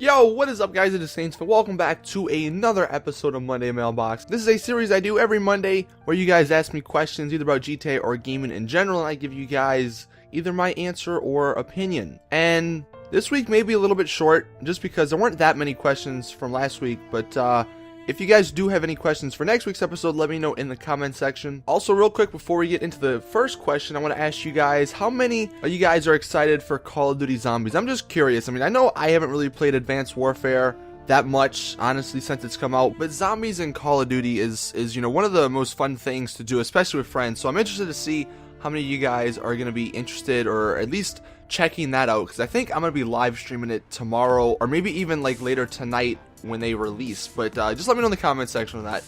Yo, what is up guys, it is Saintsfan. Welcome back to another episode of Monday Mailbox. This is a series I do every Monday where you guys ask me questions either about GTA or gaming in general, and I give you guys either my answer or opinion. And this week may be a little bit short just because there weren't that many questions from last week, but if you guys do have any questions for next week's episode, let me know in the comment section. Also, real quick before we get into the first question, I want to ask you guys, how many of you guys are excited for Call of Duty Zombies? I'm just curious. I mean, I know I haven't really played Advanced Warfare that much, honestly, since it's come out, but Zombies in Call of Duty is you know, one of the most fun things to do, especially with friends. So I'm interested to see how many of you guys are going to be interested, or at least checking that out, because I think I'm going to be live streaming it tomorrow, or maybe even like later tonight when they release. But just let me know in the comment section on that.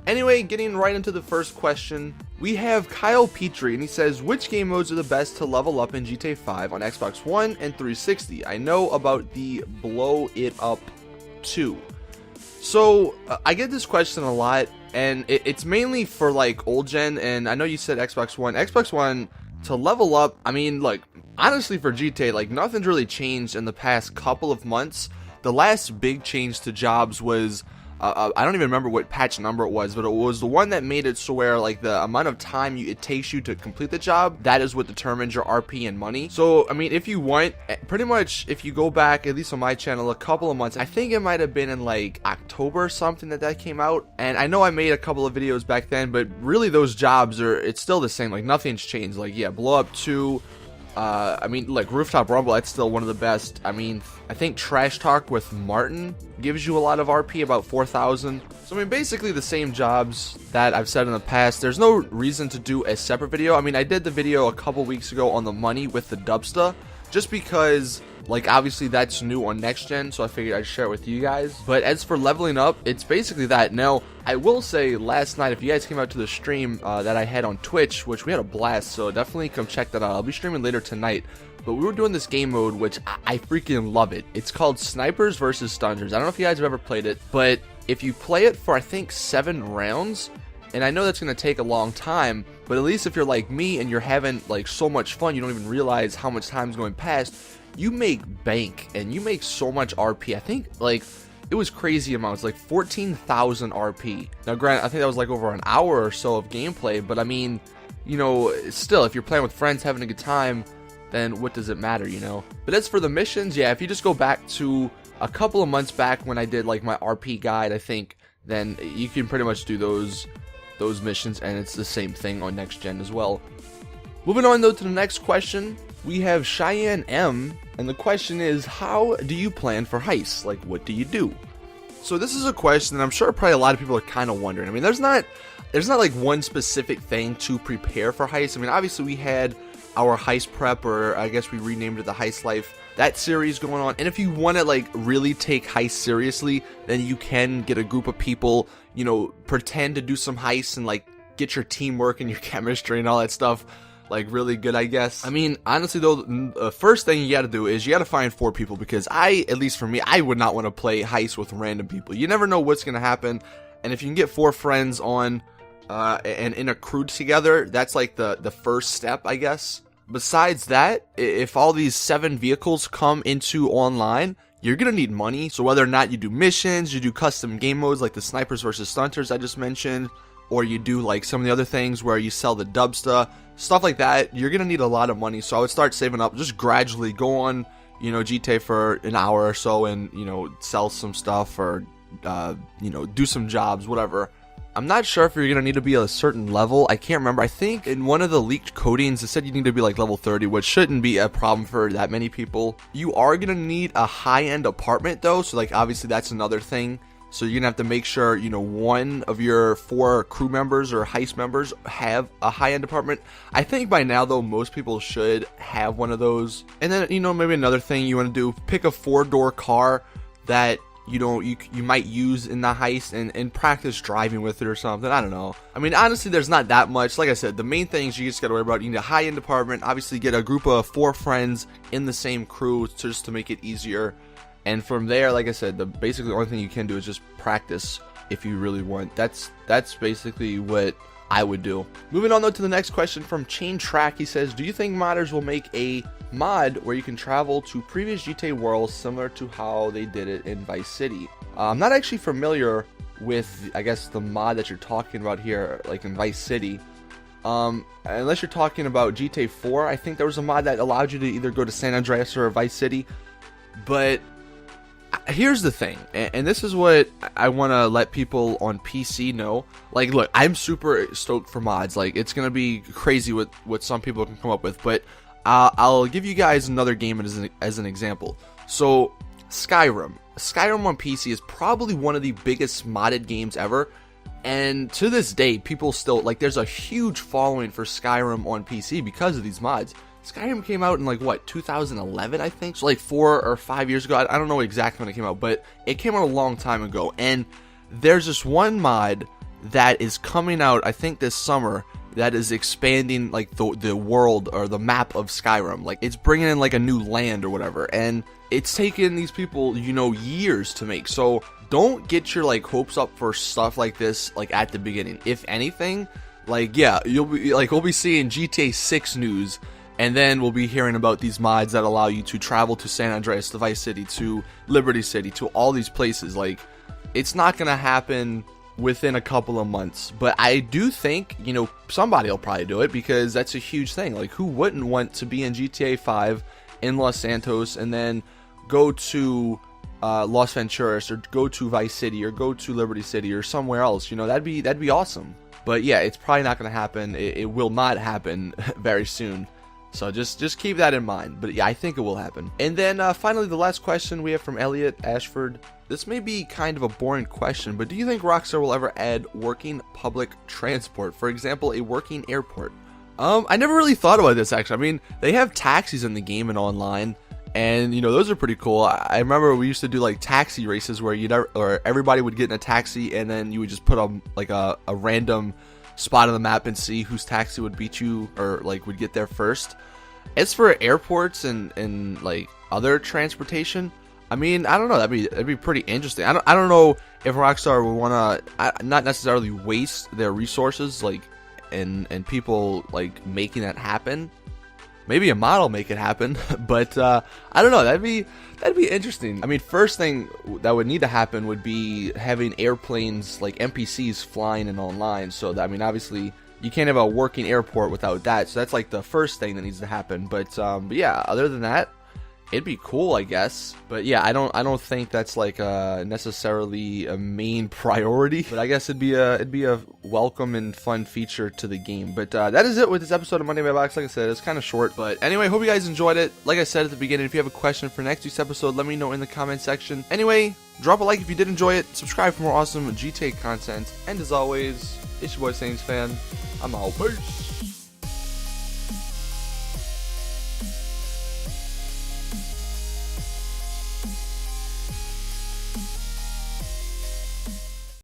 Anyway, getting right into the first question, we have Kyle Petrie, and he says, which game modes are the best to level up in GTA 5 on Xbox One and 360? I know about the Blow It Up 2. So I get this question a lot, and it's mainly for like old gen, and I know you said Xbox One. Xbox One, to level up, I mean, like, honestly for GTA, like, nothing's really changed in the past couple of months. The last big change to jobs was, I don't even remember what patch number it was, but it was the one that made it so where, like, the amount of time it takes you to complete the job, that is what determines your RP and money. So, I mean, if you want, pretty much, if you go back, at least on my channel, a couple of months, I think it might have been in, like, October or something that came out, and I know I made a couple of videos back then, but really those jobs it's still the same, like, nothing's changed. Like, yeah, Blow Up 2, I mean, like, Rooftop Rumble, that's still one of the best. I mean, I think Trash Talk with Martin gives you a lot of RP, about 4,000. So, I mean, basically the same jobs that I've said in the past. There's no reason to do a separate video. I mean, I did the video a couple weeks ago on the money with the Dubsta, just because, like, obviously that's new on next gen, so I figured I'd share it with you guys. But as for leveling up, it's basically that. Now, I will say, last night, if you guys came out to the stream that I had on Twitch, which we had a blast, so definitely come check that out. I'll be streaming later tonight. But we were doing this game mode, which I freaking love it. It's called Snipers versus Stunners. I don't know if you guys have ever played it, but if you play it for, I think, 7 rounds, and I know that's going to take a long time, but at least if you're like me and you're having, like, so much fun, you don't even realize how much time's going past, you make bank, and you make so much RP. I think, like, it was crazy amounts, like 14,000 RP. Now, granted, I think that was like over an hour or so of gameplay, but I mean, you know, still, if you're playing with friends, having a good time, then what does it matter, you know? But as for the missions, yeah, if you just go back to a couple of months back when I did, like, my RP guide, I think, then you can pretty much do those missions, and it's the same thing on next gen as well. Moving on, though, to the next question, we have Cheyenne M, and the question is, how do you plan for heists? Like, what do you do? So this is a question that I'm sure probably a lot of people are kind of wondering. I mean, there's not like one specific thing to prepare for heists. I mean, obviously we had our heist prep, or I guess we renamed it the Heist Life, that series going on. And if you want to, like, really take heists seriously, then you can get a group of people, you know, pretend to do some heists and, like, get your teamwork and your chemistry and all that stuff, like, really good, I guess. I mean, honestly though, the first thing you gotta do is you gotta find 4 people, because at least for me, I would not want to play heists with random people. You never know what's gonna happen, and if you can get 4 friends on and in a crew together, that's like the first step, I guess. Besides that, if all these 7 vehicles come into online, you're gonna need money. So whether or not you do missions, you do custom game modes like the Snipers versus Stunters I just mentioned, or you do like some of the other things where you sell the Dubsta, stuff like that, you're gonna need a lot of money. So I would start saving up, just gradually go on, you know, GTA for an hour or so, and, you know, sell some stuff, or you know, do some jobs, whatever. I'm not sure if you're gonna need to be at a certain level. I can't remember. I think in one of the leaked codings it said you need to be like level 30, which shouldn't be a problem for that many people. You are gonna need a high-end apartment though, so, like, obviously that's another thing. So you're gonna have to make sure, you know, one of your 4 crew members or heist members have a high-end apartment. I think by now though, most people should have one of those. And then, you know, maybe another thing you want to do, pick a 4-door car that you might use in the heist, and practice driving with it or something. I don't know. I mean, honestly, there's not that much. Like I said, the main things you just gotta worry about, you need a high-end apartment, obviously get a group of 4 friends in the same crew just to make it easier. And from there, like I said, basically the only thing you can do is just practice if you really want. That's basically what I would do. Moving on though to the next question from Chain Track, he says, do you think modders will make a mod where you can travel to previous GTA worlds similar to how they did it in Vice City. I'm not actually familiar with, I guess, the mod that you're talking about here, like in Vice City. Unless you're talking about GTA 4, I think there was a mod that allowed you to either go to San Andreas or Vice City. But here's the thing, and this is what I want to let people on PC know. Like, look, I'm super stoked for mods. Like, it's gonna be crazy what some people can come up with. But I'll give you guys another game as an example. So Skyrim on PC is probably one of the biggest modded games ever. And to this day, people still, like, there's a huge following for Skyrim on PC because of these mods. Skyrim came out in, like, what, 2011, I think? So, like, 4 or 5 years ago. I don't know exactly when it came out, but it came out a long time ago. And there's this one mod that is coming out, I think, this summer, that is expanding, like, the world or the map of Skyrim. Like, it's bringing in, like, a new land or whatever. And it's taken these people, you know, years to make. So don't get your, like, hopes up for stuff like this, like, at the beginning. If anything, like, yeah, we'll be seeing GTA 6 news. And then we'll be hearing about these mods that allow you to travel to San Andreas, to Vice City, to Liberty City, to all these places. Like, it's not going to happen within a couple of months. But I do think, you know, somebody will probably do it because that's a huge thing. Like, who wouldn't want to be in GTA 5 in Los Santos and then go to Los Venturas or go to Vice City or go to Liberty City or somewhere else? You know, that'd be awesome. But yeah, it's probably not going to happen. It will not happen very soon. So just keep that in mind. But yeah, I think it will happen. And then finally, the last question we have from Elliot Ashford. This may be kind of a boring question, but do you think Rockstar will ever add working public transport? For example, a working airport. I never really thought about this, actually. I mean, they have taxis in the game and online, and, you know, those are pretty cool. I remember we used to do, like, taxi races where everybody would get in a taxi, and then you would just put a random spot on the map and see whose taxi would beat you or, like, would get there first. As for airports and like other transportation, I mean, I don't know, that'd be pretty interesting. I don't know if Rockstar would want to not necessarily waste their resources, like, and people, like, making that happen. Maybe a mod will make it happen, but I don't know, that'd be interesting. I mean, first thing that would need to happen would be having airplanes, like NPCs, flying and online. So that, I mean, obviously you can't have a working airport without that. So that's, like, the first thing that needs to happen. But yeah, other than that, it'd be cool, I guess. But yeah, I don't think that's, like, necessarily a main priority. But I guess it'd be a welcome and fun feature to the game. But that is it with this episode of Monday Mailbox. Like I said, it's kind of short. But anyway, hope you guys enjoyed it. Like I said at the beginning, if you have a question for next week's episode, let me know in the comment section. Anyway, drop a like if you did enjoy it. Subscribe for more awesome GTA content. And as always, it's your boy Saintsfan. I'm out. Peace.